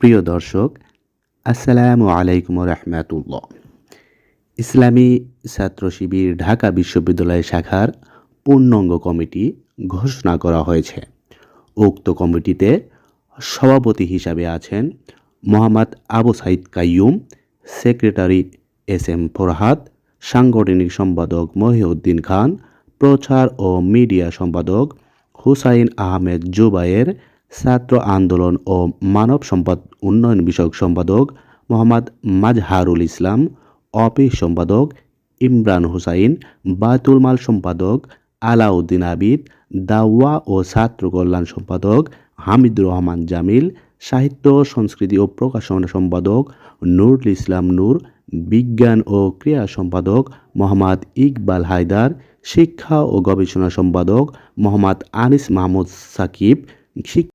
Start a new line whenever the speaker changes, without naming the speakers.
প্রিয় দর্শক, আসসালামু আলাইকুম রহমতুল্লাহ। ইসলামী ছাত্র শিবির ঢাকা বিশ্ববিদ্যালয় শাখার পূর্ণাঙ্গ কমিটি ঘোষণা করা হয়েছে। উক্ত কমিটিতে সভাপতি হিসাবে আছেন Mohammad Abu Sayeed Kaiyum, secretary S M Farhad, সাংগঠনিক সম্পাদক মহিউদ্দিন খান, প্রচার ও মিডিয়া সম্পাদক হুসাইন আহমেদ জুবায়ের, ছাত্র আন্দোলন ও মানব সম্পদ উন্নয়ন বিষয়ক সম্পাদক মোহাম্মদ মাজহারুল ইসলাম, অফিস সম্পাদক ইমরান হুসাইন, বায়তুল মাল সম্পাদক আলাউদ্দিন আবিদ, দাওয়া ও ছাত্র কল্যাণ সম্পাদক হামিদুর রহমান জামিল, সাহিত্য সংস্কৃতি ও প্রকাশনা সম্পাদক নুরুল ইসলাম নূর, বিজ্ঞান ও ক্রীড়া সম্পাদক মোহাম্মদ ইকবাল হায়দার, শিক্ষা ও গবেষণা সম্পাদক মোহাম্মদ আনিস মাহমুদ সাকিব,